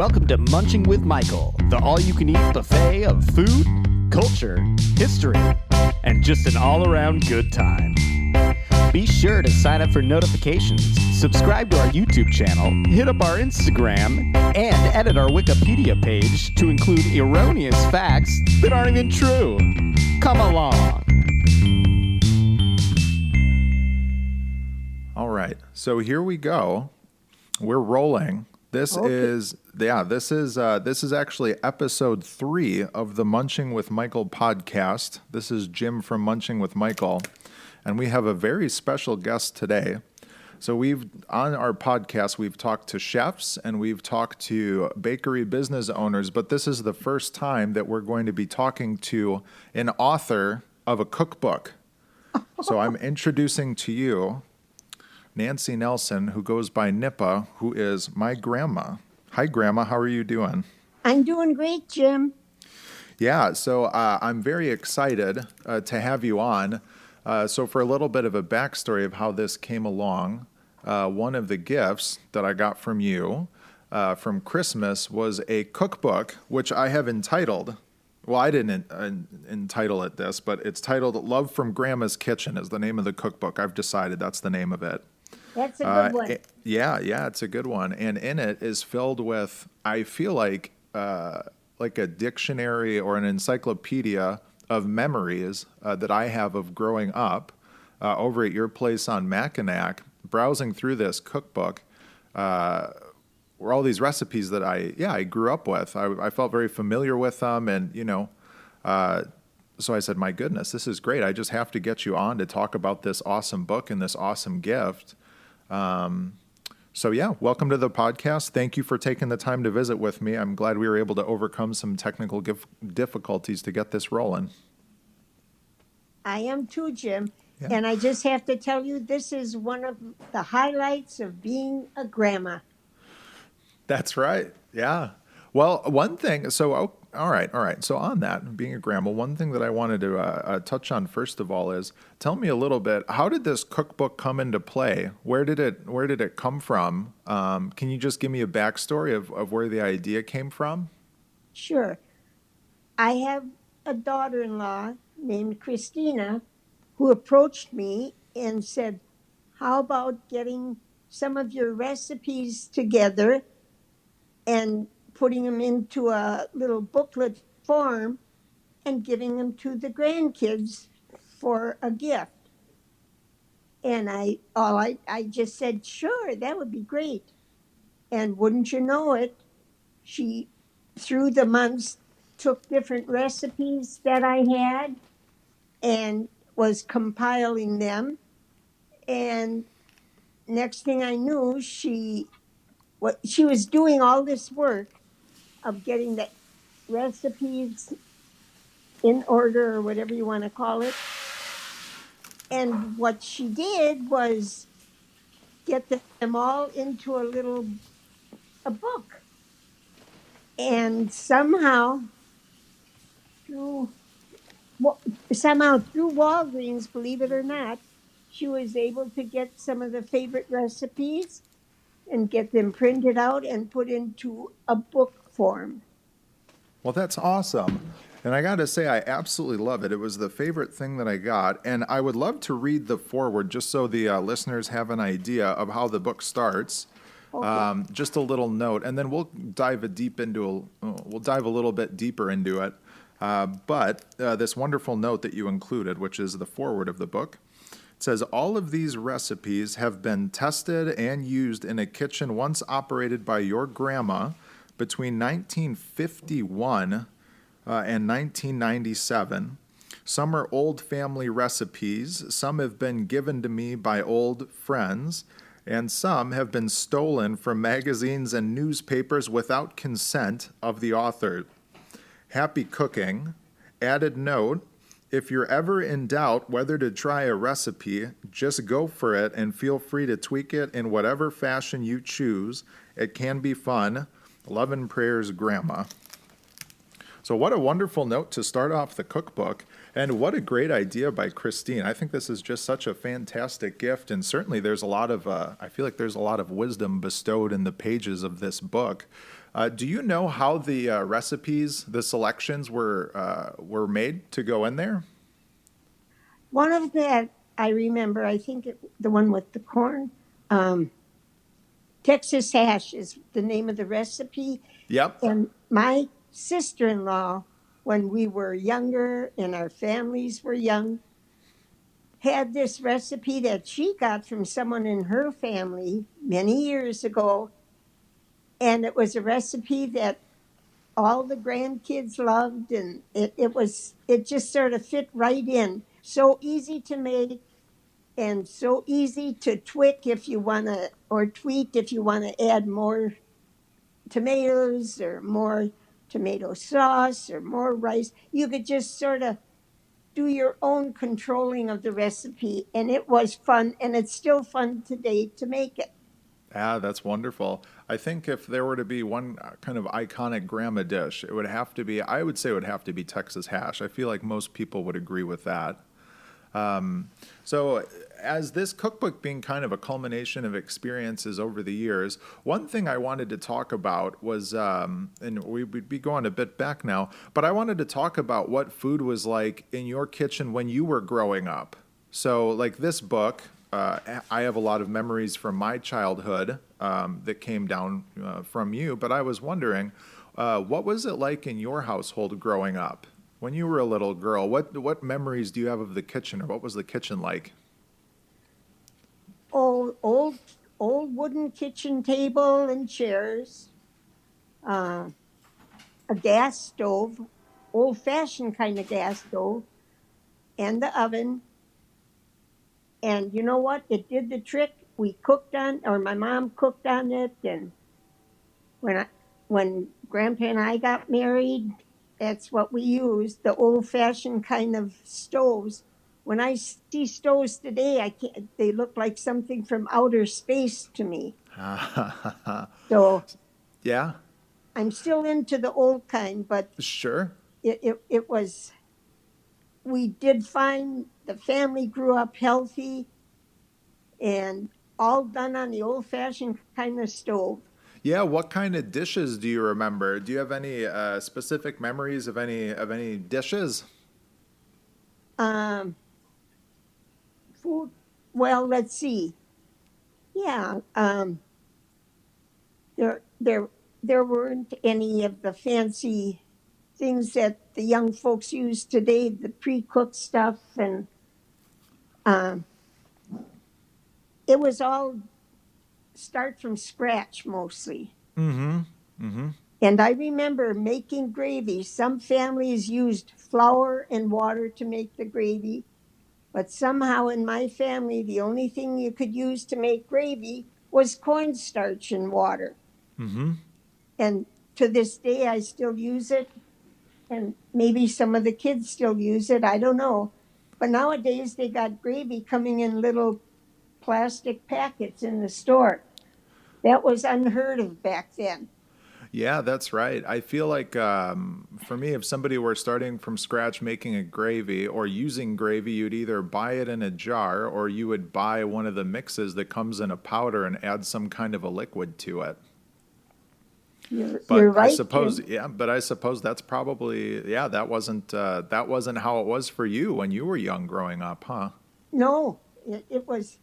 Welcome to Munching with Michael, the all-you-can-eat buffet of food, culture, history, and just an all-around good time. Be sure to sign up for notifications, subscribe to our YouTube channel, hit up our Instagram, and edit our Wikipedia page to include erroneous facts that aren't even true. Come along. All right, so here we go. We're rolling. This is actually episode 3 of the Munching with Michael podcast. This is Jim from Munching with Michael, and we have a very special guest today. So on our podcast, we've talked to chefs and we've talked to bakery business owners, but this is the first time that we're going to be talking to an author of a cookbook. So I'm introducing to you Nancy Nelson, who goes by Nippa, who is my grandma. Hi, Grandma. How are you doing? I'm doing great, Jim. Yeah, so I'm very excited to have you on. So for a little bit of a backstory of how this came along, one of the gifts that I got from you from Christmas was a cookbook, which I have entitled, well, I didn't entitle it this, but it's titled Love from Grandma's Kitchen is the name of the cookbook. I've decided that's the name of it. That's a good one. Yeah, it's a good one. And in it is filled with, I feel like a dictionary or an encyclopedia of memories that I have of growing up over at your place on Mackinac, browsing through this cookbook, were all these recipes that I grew up with. I felt very familiar with them, and so I said, my goodness, this is great. I just have to get you on to talk about this awesome book and this awesome gift. So yeah, welcome to the podcast. Thank you for taking the time to visit with me. I'm glad we were able to overcome some technical difficulties to get this rolling. I am too, Jim. Yeah. And I just have to tell you, this is one of the highlights of being a grandma. That's right. Yeah. Well, one thing, so, all right. So on that, being a grandma, one thing that I wanted to touch on first of all is, tell me a little bit, how did this cookbook come into play? Where did it come from? Can you just give me a backstory of where the idea came from? Sure. I have a daughter-in-law named Christina who approached me and said, how about getting some of your recipes together and putting them into a little booklet form and giving them to the grandkids for a gift. And I just said, sure, that would be great. And wouldn't you know it, she, through the months, took different recipes that I had and was compiling them. And next thing I knew, she was doing all this work of getting the recipes in order, or whatever you want to call it. And what she did was get them all into a book. And somehow through Walgreens, believe it or not, she was able to get some of the favorite recipes and get them printed out and put into a book form. Well, that's awesome. And I got to say, I absolutely love it. It was the favorite thing that I got. And I would love to read the foreword just so the listeners have an idea of how the book starts. Okay. Just a little note. And then we'll dive a little bit deeper into it. But this wonderful note that you included, which is the foreword of the book, it says, all of these recipes have been tested and used in a kitchen once operated by your grandma between 1951 and 1997. Some are old family recipes, some have been given to me by old friends, and some have been stolen from magazines and newspapers without consent of the author. Happy cooking. Added note, if you're ever in doubt whether to try a recipe, just go for it and feel free to tweak it in whatever fashion you choose. It can be fun. Love and prayers, Grandma. So what a wonderful note to start off the cookbook, and what a great idea by Christine. I think this is just such a fantastic gift, and certainly there's a lot of, I feel like there's a lot of wisdom bestowed in the pages of this book. Do you know how the recipes, the selections were made to go in there? One of that I remember, I think the one with the corn, um, Texas hash is the name of the recipe. Yep. And my sister-in-law, when we were younger and our families were young, had this recipe that she got from someone in her family many years ago. And it was a recipe that all the grandkids loved, and it just sort of fit right in. So easy to make and so easy to tweak if you want to, or tweak if you want to add more tomatoes or more tomato sauce or more rice. You could just sort of do your own controlling of the recipe, and it was fun, and it's still fun today to make it. Ah, that's wonderful. I think if there were to be one kind of iconic grandma dish, it would have to be, I would say it would have to be Texas hash. I feel like most people would agree with that. So, as this cookbook being kind of a culmination of experiences over the years, one thing I wanted to talk about was, and we would be going a bit back now, but I wanted to talk about what food was like in your kitchen when you were growing up. So, like this book, I have a lot of memories from my childhood that came down from you, but I was wondering, what was it like in your household growing up? When you were a little girl, what memories do you have of the kitchen, or what was the kitchen like? Old wooden kitchen table and chairs, uh, a gas stove, old-fashioned kind of gas stove, and the oven. And you know what? It did the trick. We cooked on, or my mom cooked on it. And when I, when Grandpa and I got married, that's what we used, the old-fashioned kind of stoves. When I see stoves today, I can't. They look like something from outer space to me. So Yeah, I'm still into the old kind, but sure. it was. We did find the family grew up healthy and all done on the old-fashioned kind of stove. Yeah, what kind of dishes do you remember? Do you have any specific memories of any dishes? Um, Food. Well, let's see. Yeah. There there there weren't any of the fancy things that the young folks use today, the pre-cooked stuff, and um, it was all start from scratch mostly. Mm-hmm. Mm-hmm. And I remember making gravy. Some families used flour and water to make the gravy, but somehow in my family, the only thing you could use to make gravy was cornstarch and water. Mm-hmm. And to this day, I still use it. And maybe some of the kids still use it. I don't know. But nowadays, they got gravy coming in little plastic packets in the store. That was unheard of back then. Yeah, that's right. I feel like for me, if somebody were starting from scratch making a gravy or using gravy, you'd either buy it in a jar or you would buy one of the mixes that comes in a powder and add some kind of a liquid to it. You're But I right, suppose, Jim. yeah, but I suppose that's probably, yeah, that wasn't how it was for you when you were young growing up, huh? No, it was.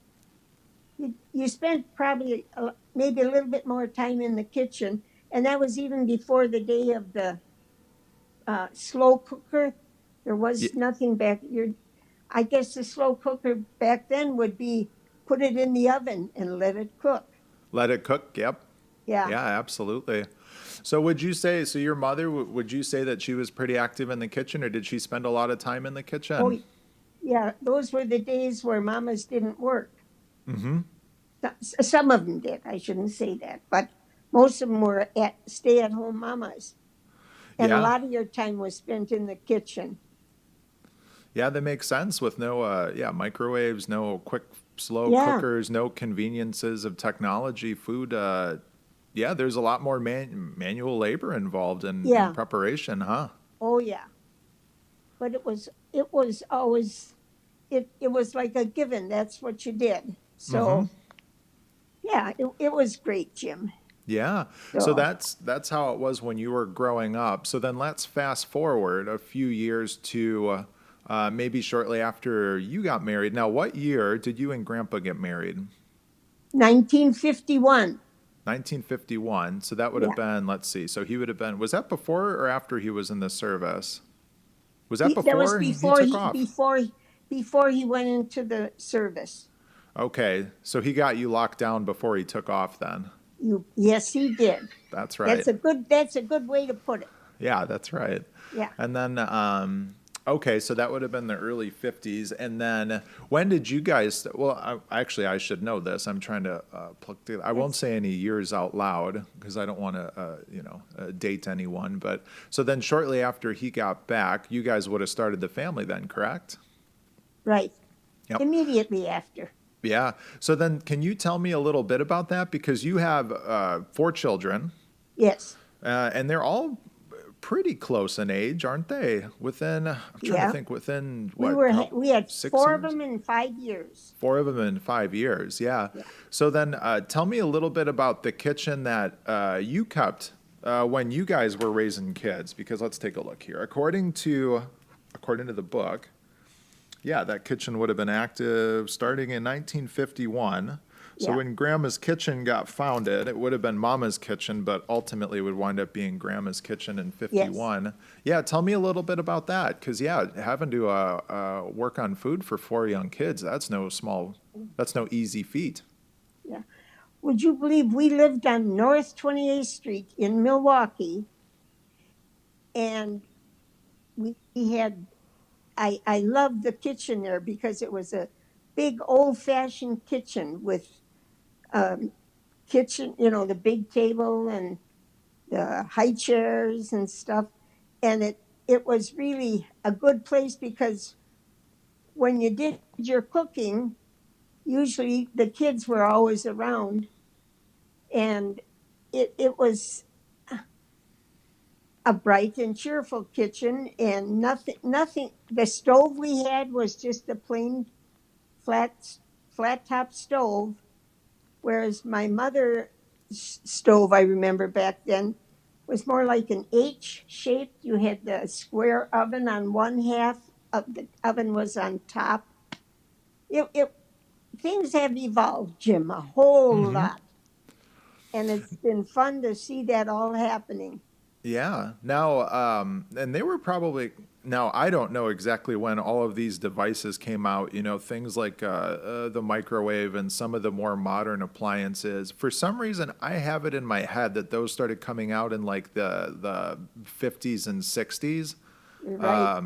You spent probably maybe a little bit more time in the kitchen, and that was even before the day of the slow cooker. There Y- was nothing back. I guess the slow cooker back then would be put it in the oven and let it cook. Let it cook. Yep. Yeah. Yeah, absolutely. So would you say, so your mother, would you say that she was pretty active in the kitchen, or did she spend a lot of time in the Oh, kitchen? yeah. Those were the days where mamas didn't work. Mm-hmm. Some of them did. I shouldn't say that, but most of them were at stay-at-home mamas, and a Yeah. lot of your time was spent in the kitchen. Yeah, that makes sense with no, yeah, microwaves, no quick, slow Yeah. cookers, no conveniences of technology. Food, yeah, there's a lot more manual labor involved in Yeah. preparation, huh? Oh yeah. But it was always it was like a given. That's what you did. Mm-hmm. So yeah, it was great, Jim. Yeah. So So that's how it was when you were growing up. So then let's fast forward a few years to maybe shortly after you got married. Now, what year did you and Grandpa get married? 1951. 1951. So that would have Yeah. been, let's see. So he would have been, was that before or after he was in the service? Was that That was before he took off? before he went into the service. Okay. So he got you locked down before he took off then. Yes, he did. That's right. That's a good way to put it. Yeah, that's right. Yeah. And then, okay, so that would have been the early 50s. And then when did you guys, well, actually, I should know this. I'm trying to pluck together. I won't say any years out loud because I don't want to, date anyone. But so then shortly after he got back, you guys would have started the family then, correct? Right. Yep. Immediately after. Yeah. So then can you tell me a little bit about that? Because you have 4 children. Yes. And they're all pretty close in age, aren't they? Within, I'm trying to think, within what? We had 6 4 years? of them in 5 years. 4 of them in 5 years, yeah. Yeah. So then tell me a little bit about the kitchen that you kept when you guys were raising kids, because let's take a look here. According to the book, yeah, that kitchen would have been active starting in 1951. So Yeah. when Grandma's Kitchen got founded, it would have been Mama's Kitchen, but ultimately would wind up being Grandma's Kitchen in 51. Yeah, tell me a little bit about that, because yeah, having to work on food for 4 young kids, that's no easy feat. Yeah. Would you believe we lived on North 28th Street in Milwaukee, and we had I loved the kitchen there because it was a big old-fashioned kitchen with kitchen, the big table and the high chairs and stuff. And it was really a good place because when you did your cooking, usually the kids were always around, and it was a bright and cheerful kitchen, and nothing. The stove we had was just a plain flat top stove, whereas my mother's stove, I remember back then, was more like an H shaped. You had the square oven on one half of the oven was on top. It things have evolved, Jim, a whole Hmm. lot, and it's been fun to see that all happening. Yeah. Now, and they were probably, now I don't know exactly when all of these devices came out, things like the microwave and some of the more modern appliances. For some reason, I have it in my head that those started coming out in like the 50s and 60s. Right.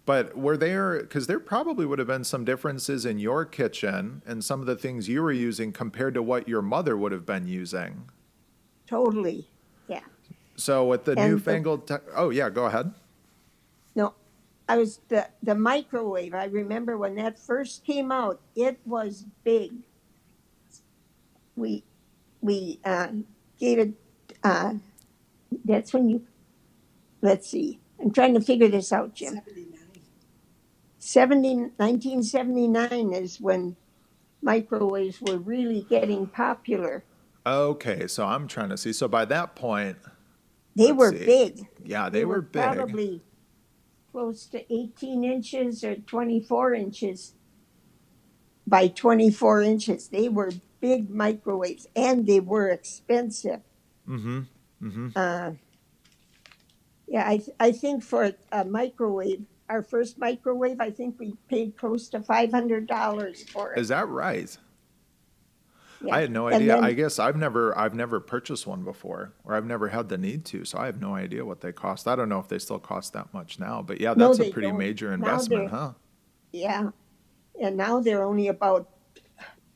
But were there, because there probably would have been some differences in your kitchen and some of the things you were using compared to what your mother would have been using. Totally. Yeah. So with the And newfangled oh yeah, go ahead. no, I was the microwave. I remember when that first came out, it was big. We gave it. Uh, that's when you. Let's see. I'm trying to figure this out, Jim. 1979 is when microwaves were really getting popular. Okay, so I'm trying to see. So by that point, They let's were see. big. Yeah, They they were were big. probably close to 18 inches or 24 inches by 24 inches. They were big microwaves, and they were expensive. Mm-hmm. Mm-hmm. Yeah, I think for a microwave, our first microwave, I think we paid close to $500 for it. Is that right? I Yeah, had no and idea. I then guess I've never purchased one before, or I've never had the need to, so I have no idea what they cost. I don't know if they still cost that much now, but yeah, no, that's a they pretty don't. major Now investment, they're huh? yeah, and now they're only about.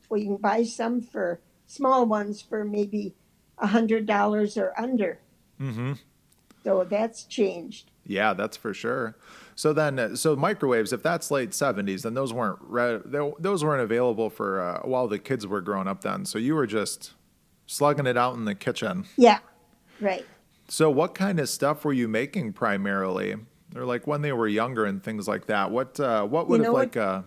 Well, you can buy some for small ones for maybe $100 or under. Mm-hmm. So that's changed. Yeah, that's for sure. So then, so microwaves, if that's late 70s, then those weren't available for while the kids were growing up then. So you were just slugging it out in the kitchen. Yeah, right. So what kind of stuff were you making primarily? Or like when they were younger and things like that. What You would have know what? like a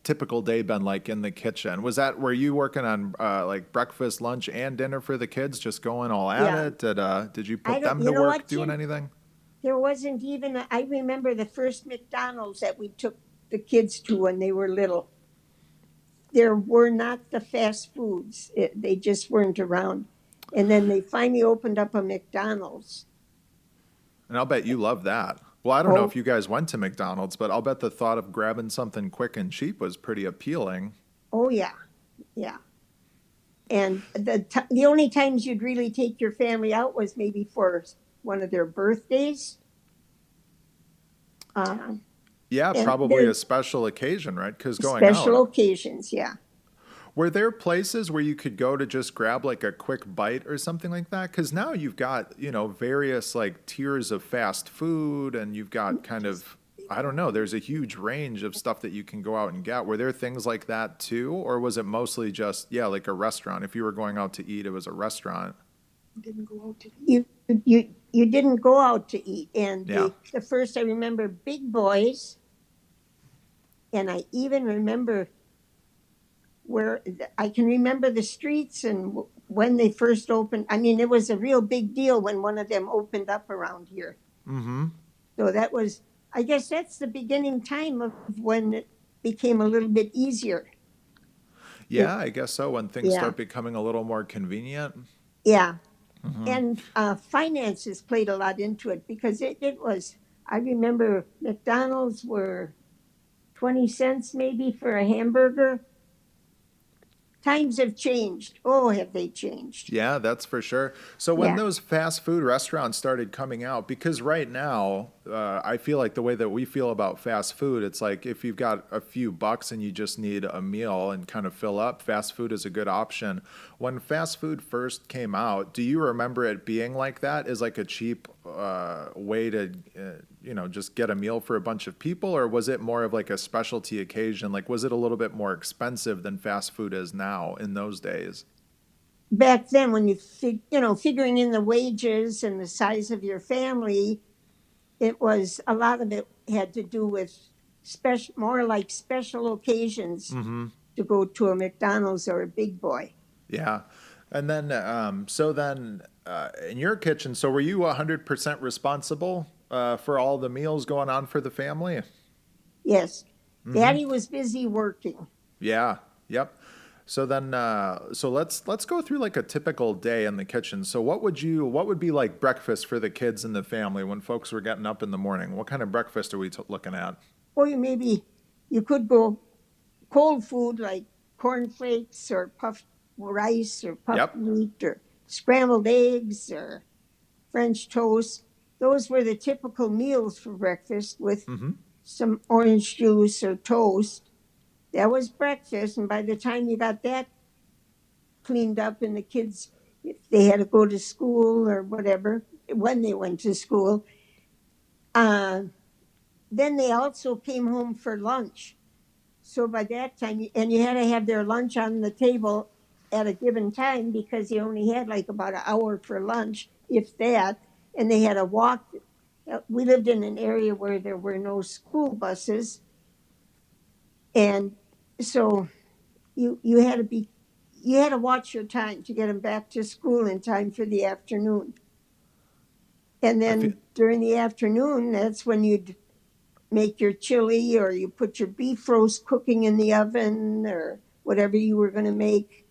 typical day been like in the kitchen? Were you working on like breakfast, lunch, and dinner for the kids, just going all at Yeah. it? Did you I put don't, them you to know work what, doing Jim? anything? There wasn't even, I remember the first McDonald's that we took the kids to when they were little. There were not the fast foods, they just weren't around. And then they finally opened up a McDonald's. And I'll bet you love that. Well, I don't know Oh, if you guys went to McDonald's, but I'll bet the thought of grabbing something quick and cheap was pretty appealing. oh yeah, yeah. And the only times you'd really take your family out was maybe for one of their birthdays. Uh, Yeah, and probably their a special occasion, right? Because going special out, occasions, yeah. were there places where you could go to just grab like a quick bite or something like that? Because now you've got, various like tiers of fast food and you've got kind of, I don't know, there's a huge range of stuff that you can go out and get. Were there things like that too? Or was it mostly just, yeah, like a restaurant? If you were going out to eat, it was a restaurant. You didn't go out to eat. And Yeah. the first I remember Big Boys, and I even remember where I can remember the streets and when they first opened. I mean, it was a real big deal when one of them opened up around here. Mm-hmm. So that was, I guess that's the beginning time of when it became a little bit easier. It, Yeah, I guess so. When things yeah, start becoming a little more convenient. yeah. Mm-hmm. And finances played a lot into it because it was, I remember McDonald's were 20 cents maybe for a hamburger. Times have changed. Oh, have they changed? Yeah, that's for sure. So when Yeah. those fast food restaurants started coming out, because right now, I feel like the way that we feel about fast food, it's like if you've got a few bucks and you just need a meal and kind of fill up, fast food is a good option. When fast food first came out, do you remember it being like that? Is like a cheap way to, just get a meal for a bunch of people, or was it more of like a specialty occasion? Like, was it a little bit more expensive than fast food is now in those days? Back then, when figuring in the wages and the size of your family, it was a lot of it had to do with more like special occasions Mm-hmm. to go to a McDonald's or a Big Boy. Yeah. And then, in your kitchen, so were you 100% responsible for all the meals going on for the family? Yes, Mm-hmm. Daddy was busy working. Yeah. Yep. So then, so let's go through like a typical day in the kitchen. So what would be like breakfast for the kids and the family when folks were getting up in the morning? What kind of breakfast are we looking at? Or you could go cold food like cornflakes or puffed rice or puffed Yep. wheat or scrambled eggs or French toast. Those were the typical meals for breakfast with Mm-hmm. some orange juice or toast. That was breakfast. And by the time you got that cleaned up and the kids, if they had to go to school or whatever, when they went to school, uh, then they also came home for lunch. So by that time, and you had to have their lunch on the table at a given time because they only had like about an hour for lunch, if that. And they had to walk. We lived in an area where there were no school buses, and so you had to watch your time to get them back to school in time for the afternoon. And I feel then during the afternoon, that's when you'd make your chili or you put your beef roast cooking in the oven or whatever you were going to make.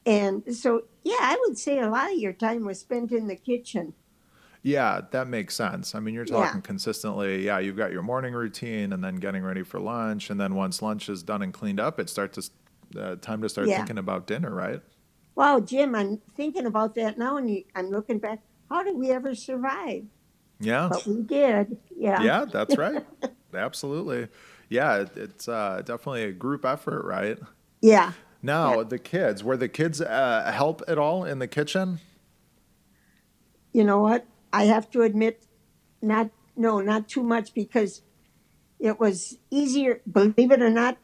And so, yeah, I would say a lot of your time was spent in the kitchen. Yeah, that makes sense. I mean, you're Yeah, talking consistently. Yeah, you've got your morning routine and then getting ready for lunch. And then once lunch is done and cleaned up, it starts to time to start yeah. thinking about dinner, right? Wow, Jim, I'm thinking about that now and I'm looking back. How did we ever survive? Yeah. But we did. Yeah, Yeah, that's right. Absolutely. Yeah, it's definitely a group effort, right? yeah. Yeah. Now, were the kids help at all in the kitchen? You know what? I have to admit, not, no, not too much because it was easier, believe it or not,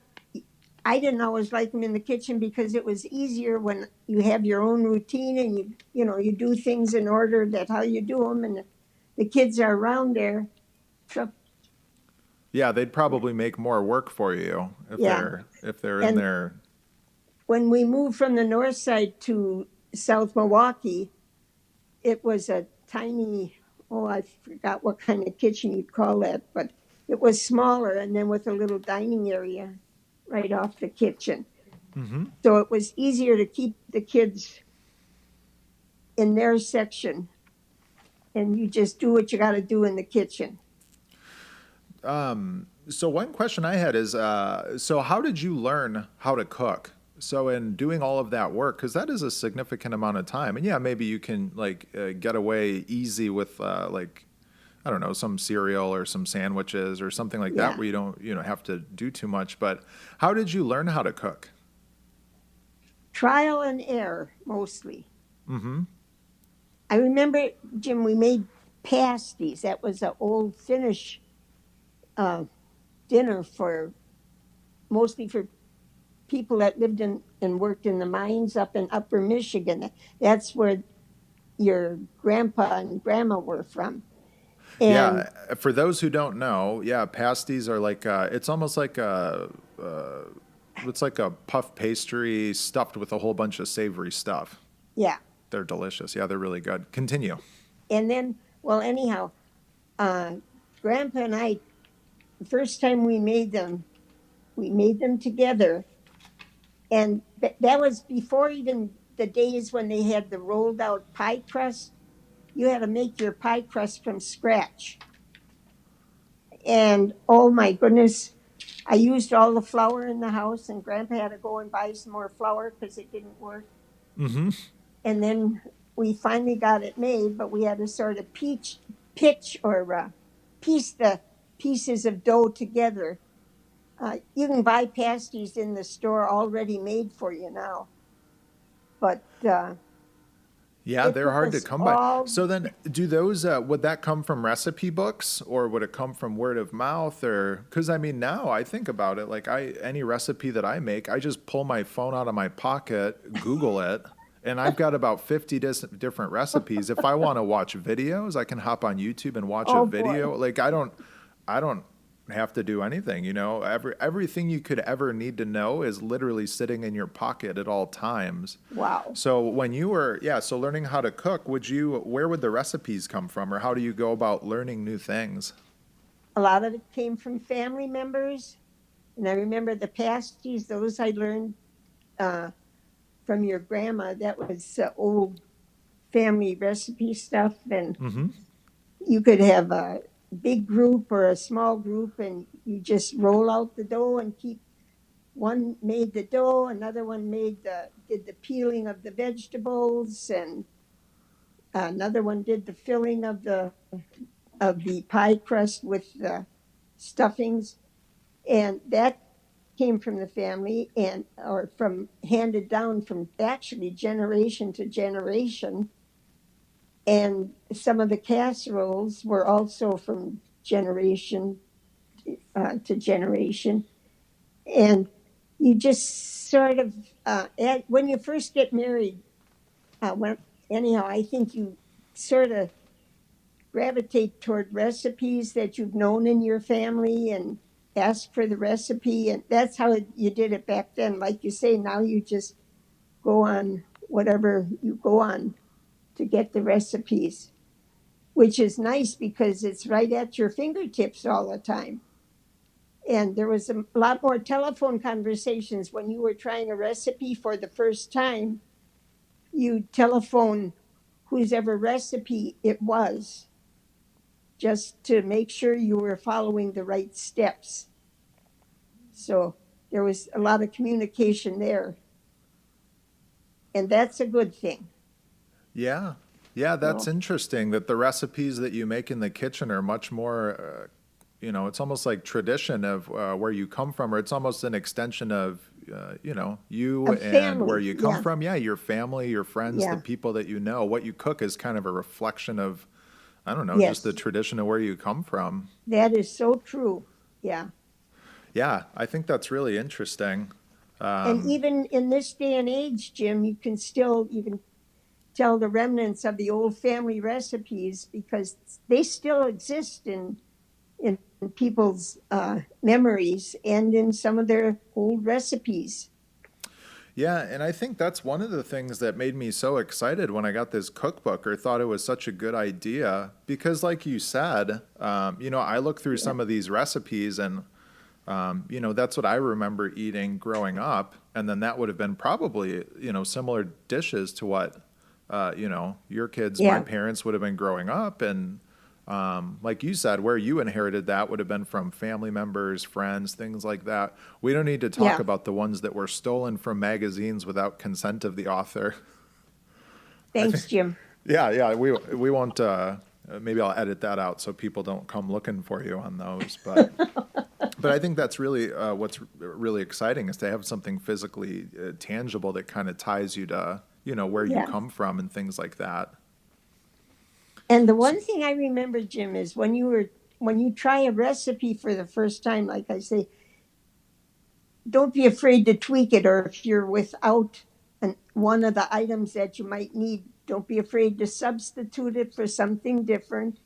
I didn't always like them in the kitchen because it was easier when you have your own routine and you do things in order that how you do them, and the kids are around there. So Yeah, they'd probably make more work for you yeah, if they're in and there. when we moved from the north side to South Milwaukee, it was a tiny, oh, I forgot what kind of kitchen you'd call that, but it was smaller and then with a little dining area right off the kitchen. Hmm. So it was easier to keep the kids in their section and you just do what you got to do in the kitchen. So one question I had is, so how did you learn how to cook? So in doing all of that work, because that is a significant amount of time, and yeah, maybe you can like get away easy with like I don't know, some cereal or some sandwiches or something like that Yeah. where you don't have to do too much. But how did you learn how to cook? Trial and error mostly. Mm-hmm. I remember, Jim, we made pasties. That was an old Finnish uh, dinner for mostly for people that lived in and worked in the mines up in Upper Michigan. That's where your grandpa and grandma were from. And Yeah, for those who don't know, yeah, pasties are like it's almost like it's like a puff pastry stuffed with a whole bunch of savory stuff. yeah, They're delicious. Yeah, they're really good. Continue. and then, well, anyhow, uh, grandpa and I, the first time we made them together. And that was before even the days when they had the rolled out pie crust. You had to make your pie crust from scratch. And oh my goodness, I used all the flour in the house, and Grandpa had to go and buy some more flour because it didn't work. Mm-hmm. And then we finally got it made, but we had to sort of pitch or piece the pieces of dough together. You can buy pasties in the store already made for you now, but Yeah, it they're took hard to us come by. all. So then, do those would that come from recipe books or would it come from word of mouth or because I mean now I think about it like I any recipe that I make I just pull my phone out of my pocket, Google it, and I've got about 50 different recipes. If I want to watch videos, I can hop on YouTube and watch a Oh boy! video. Like I don't have to do anything. Everything you could ever need to know is literally sitting in your pocket at all times. Wow. So when you were, yeah, so learning how to cook, where would the recipes come from, or how do you go about learning new things? A lot of it came from family members, and I remember the pasties. Those I learned uh, from your grandma. That was old family recipe stuff, and Mm-hmm. you could have a big group or a small group, and you just roll out the dough and keep. One made the dough, another one did the peeling of the vegetables, and another one did the filling of the pie crust with the stuffings, and that came from the family and or from handed down from actually generation to generation. And some of the casseroles were also from generation to generation. And you just sort of when you first get married, when anyhow, I think you sort of gravitate toward recipes that you've known in your family and ask for the recipe. And that's how you did it back then. Like you say, now you just go on whatever you go on to get the recipes, which is nice because it's right at your fingertips all the time. And there was a lot more telephone conversations when you were trying a recipe for the first time. You telephone whose ever recipe it was just to make sure you were following the right steps. So there was a lot of communication there, and that's a good thing. Yeah. Yeah, that's So, interesting that the recipes that you make in the kitchen are much more, it's almost like tradition of where you come from, or it's almost an extension of, you a and where family, you come yeah, from. Yeah, your family, your friends, the yeah, people that you know. What you cook is kind of a reflection of, I don't know, just the yes, tradition of where you come from. that is so true. Yeah, Yeah, I think that's really interesting. And even in this day and age, Jim, you can tell the remnants of the old family recipes because they still exist in people's memories and in some of their old recipes. Yeah, and I think that's one of the things that made me so excited when I got this cookbook or thought it was such a good idea. Because, like you said, I look through Yeah. some of these recipes and, that's what I remember eating growing up. And then that would have been probably, similar dishes to what, your kids, my Yeah. parents would have been growing up. And, like you said, where you inherited that would have been from family members, friends, things like that. We don't need to talk Yeah. about the ones that were stolen from magazines without consent of the author. I think, Thanks, Jim. yeah, we won't. Maybe I'll edit that out so people don't come looking for you on those. But I think that's really what's really exciting is to have something physically tangible that kind of ties you to where you Yeah. come from and things like that. And the So, one thing I remember, Jim, is when you try a recipe for the first time, like I say, don't be afraid to tweak it, or if you're without one of the items that you might need, don't be afraid to substitute it for something different.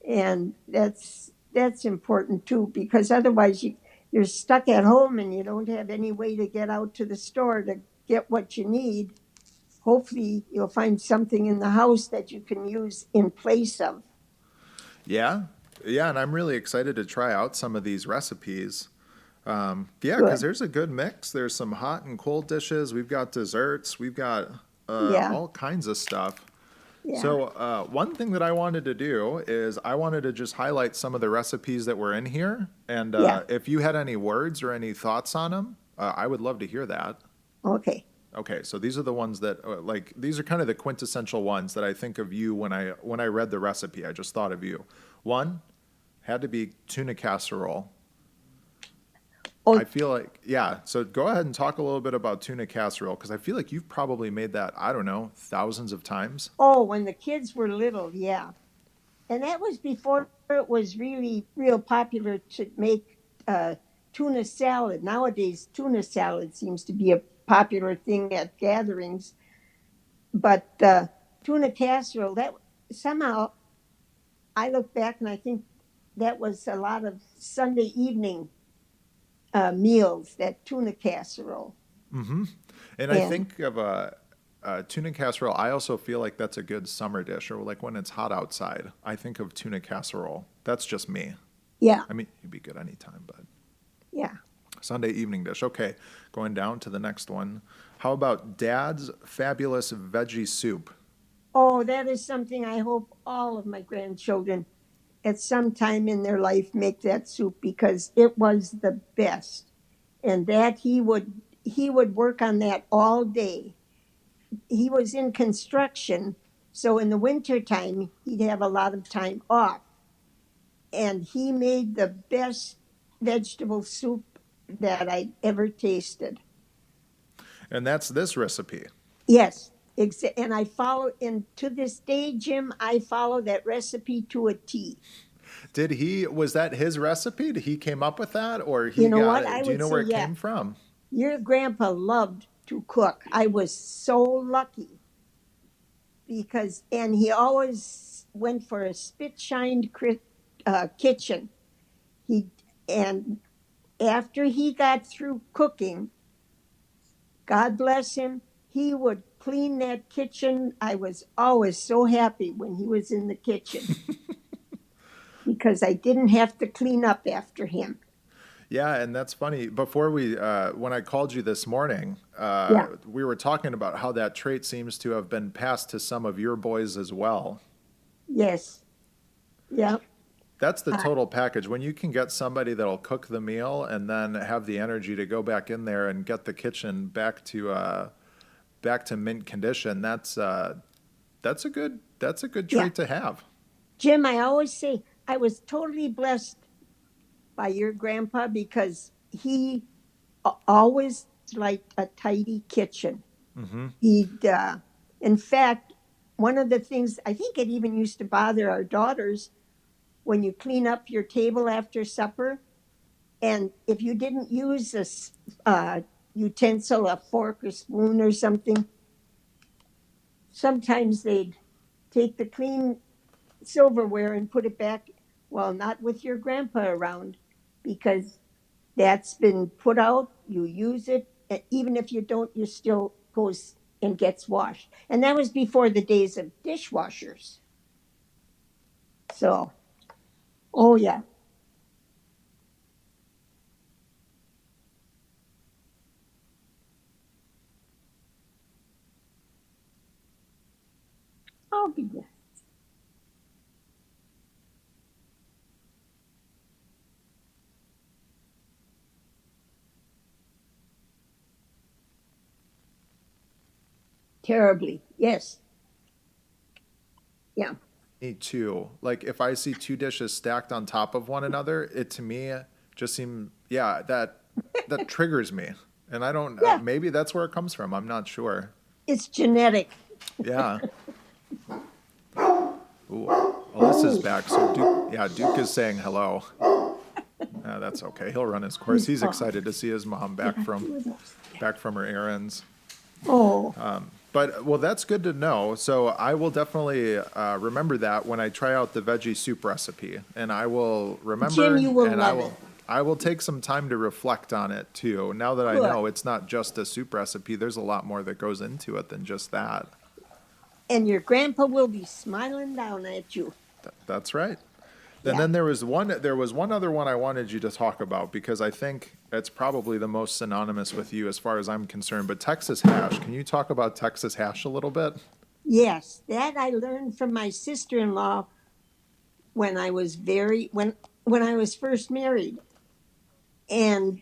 And that's important too, because otherwise you're stuck at home and you don't have any way to get out to the store to get what you need. Hopefully you'll find something in the house that you can use in place of. yeah, yeah, and I'm really excited to try out some of these recipes. Yeah, because Good. there's a good mix. There's some hot and cold dishes. We've got desserts. We've got Yeah. all kinds of stuff. Yeah. So, one thing that I wanted to do is I wanted to just highlight some of the recipes that were in here. And Yeah. if you had any words or any thoughts on them, I would love to hear that. Okay. Okay, so these are the ones that these are kind of the quintessential ones that I think of you when I read the recipe. I just thought of you. One had to be tuna casserole. Oh, I feel like, yeah. So go ahead and talk a little bit about tuna casserole because I feel like you've probably made that, I don't know, thousands of times. oh, when the kids were little, yeah. And that was before it was really real popular to make uh, tuna salad. Nowadays, tuna salad seems to be a popular thing at gatherings. But tuna casserole, that somehow I look back and I think that was a lot of Sunday evening meals, that tuna casserole. Hmm. And I And think of a tuna casserole. I also feel like that's a good summer dish, or like when it's hot outside. I think of tuna casserole. That's just me. yeah, I mean, it'd be good anytime, but yeah. Sunday evening dish. Okay, going down to the next one. How about Dad's Fabulous Veggie Soup? Oh, that is something I hope all of my grandchildren at some time in their life make that soup because it was the best. And that he would work on that all day. He was in construction, so in the wintertime he'd have a lot of time off. And he made the best vegetable soup that I ever tasted. And that's this recipe. Yes, and I follow, and to this day, Jim, I follow that recipe to a T. Was that his recipe? Did he came up with that or You he know got what? it? I Do you would know say, where it yeah, came from? your grandpa loved to cook. I was so lucky because, and he always went for a spit shined kitchen. He, and after he got through cooking, God bless him, he would clean that kitchen. I was always so happy when he was in the kitchen because I didn't have to clean up after him. Yeah, and that's funny. Before when I called you this morning, Yeah. we were talking about how that trait seems to have been passed to some of your boys as well. Yes. Yeah. That's the Uh, total package. When you can get somebody that'll cook the meal and then have the energy to go back in there and get the kitchen back to mint condition, that's a good yeah. trait to have. Jim, I always say I was totally blessed by your grandpa because he always liked a tidy kitchen. Hmm. He'd, in fact, one of the things I think it even used to bother our daughters when you clean up your table after supper, and if you didn't use a utensil, a fork or spoon or something, sometimes they'd take the clean silverware and put it back, well, not with your grandpa around, because that's been put out, you use it, even if you don't, you still goes and gets washed. And that was before the days of dishwashers. So, oh yeah. I'll be there. Terribly. Yes. Yeah. Me too. Like if I see two dishes stacked on top of one another, it to me just seems, yeah, that triggers me. And I don't, Yeah. maybe that's where it comes from. I'm not sure. It's genetic. Yeah. Ooh, Alyssa's back. So Duke is saying hello. That's okay. He'll run his course. He's excited to see his mom back from her errands. Oh, But well, that's good to know. So I will definitely remember that when I try out the veggie soup recipe, and I will remember, Jim, you will and love it. I will take some time to reflect on it too. Now that I Good. know it's not just a soup recipe, there's a lot more that goes into it than just that. And your grandpa will be smiling down at you. That's right. And Yeah. then there was one other one I wanted you to talk about because I think it's probably the most synonymous with you as far as I'm concerned. But Texas hash, can you talk about Texas hash a little bit? Yes, that I learned from my sister-in-law when I was when I was first married, and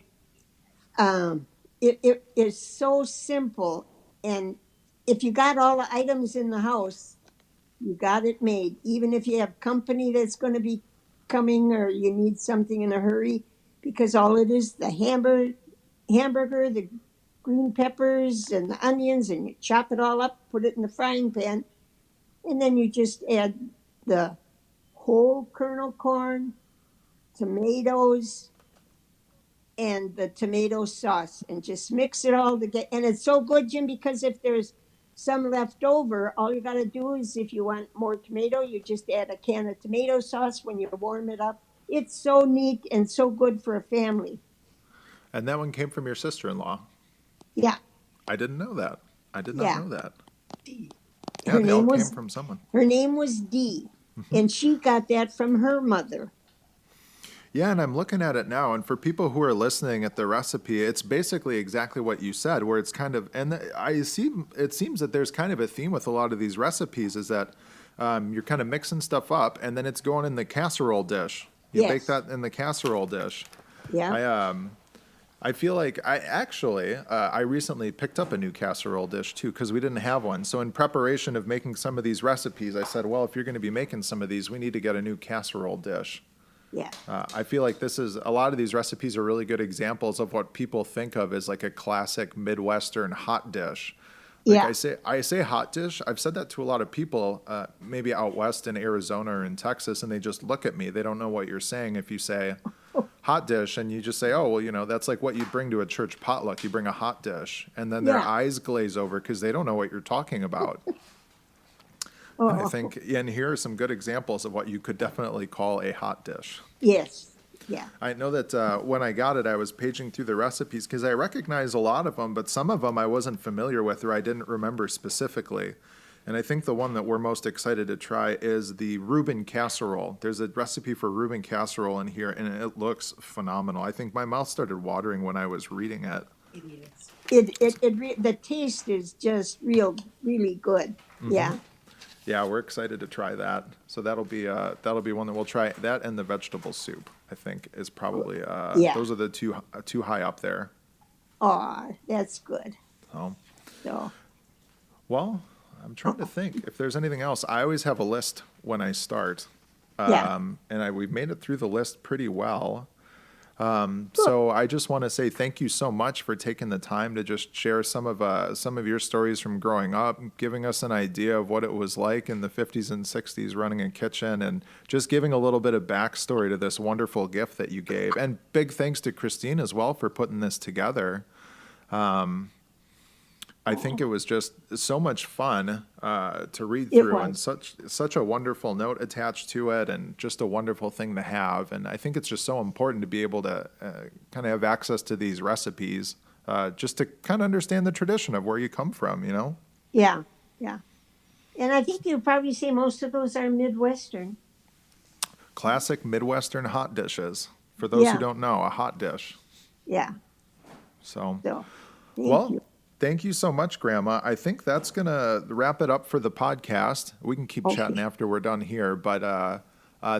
it is so simple. And if you got all the items in the house, you got it made. Even if you have company that's going to be coming or you need something in a hurry, because all it is the hamburger, the green peppers and the onions, and you chop it all up, put it in the frying pan, and then you just add the whole kernel corn, tomatoes, and the tomato sauce, and just mix it all together. And it's so good, Jim, because if there's some left over, all you got to do is if you want more tomato, you just add a can of tomato sauce when you warm it up. It's so neat and so good for a family. And that one came from your sister-in-law. Yeah, I didn't know that. I did not yeah. know that. Yeah, Her they all name came was from someone. her name was Dee, and she got that from her mother. Yeah, and I'm looking at it now, and for people who are listening at the recipe, it's basically exactly what you said, where it's kind of, and I see, it seems that there's kind of a theme with a lot of these recipes is that you're kind of mixing stuff up, and then it's going in the casserole dish. You bake Yes. that in the casserole dish. Yeah. I feel like I recently picked up a new casserole dish too because we didn't have one. So in preparation of making some of these recipes, I said, well, if you're going to be making some of these, we need to get a new casserole dish. Yeah. I feel like a lot of these recipes are really good examples of what people think of as like a classic Midwestern hot dish. Like Yeah. I say hot dish. I've said that to a lot of people, maybe out west in Arizona or in Texas, and they just look at me. They don't know what you're saying if you say hot dish, and you just say, oh, well, that's like what you bring to a church potluck. You bring a hot dish, and then their Yeah. eyes glaze over because they don't know what you're talking about. And I Oh, think, and here are some good examples of what you could definitely call a hot dish. yes. Yeah. I know that when I got it, I was paging through the recipes because I recognize a lot of them, but some of them I wasn't familiar with or I didn't remember specifically. And I think the one that we're most excited to try is the Reuben casserole. There's a recipe for Reuben casserole in here, and it looks phenomenal. I think my mouth started watering when I was reading it. The taste is just really good. Yeah. Yeah, we're excited to try that. So that'll be one that we'll try. That and the vegetable soup, I think, is probably Yeah. those are the two high up there. Oh, that's good. So, So, well, I'm trying to think if there's anything else. I always have a list when I start, yeah. and we've made it through the list pretty well. So I just want to say thank you so much for taking the time to just share some of your stories from growing up, giving us an idea of what it was like in the 50s and 60s running a kitchen, and just giving a little bit of backstory to this wonderful gift that you gave. And big thanks to Christine as well for putting this together. I think it was just so much fun to read It through, and was. such a wonderful note attached to it, and just a wonderful thing to have. And I think it's just so important to be able to kind of have access to these recipes, just to kind of understand the tradition of where you come from, you know? Yeah, yeah. And I think you'd probably say most of those are Midwestern. Classic Midwestern hot dishes. For those who Yeah, don't know, a hot dish. yeah. So, So, thank well, you. thank you so much, Grandma. I think that's going to wrap it up for the podcast. We can keep chatting Okay. after we're done here. But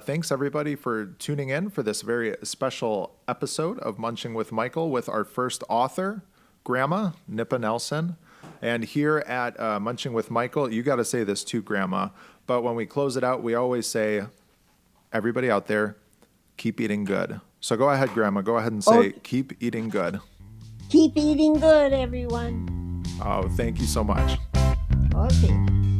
thanks, everybody, for tuning in for this very special episode of Munching with Michael with our first author, Grandma Nippa Nelson. And here at Munching with Michael, you got to say this too, Grandma. But when we close it out, we always say, everybody out there, keep eating good. So go ahead, Grandma. Go ahead and say, Okay. keep eating good. Keep eating good, everyone. Oh, thank you so much. Okay.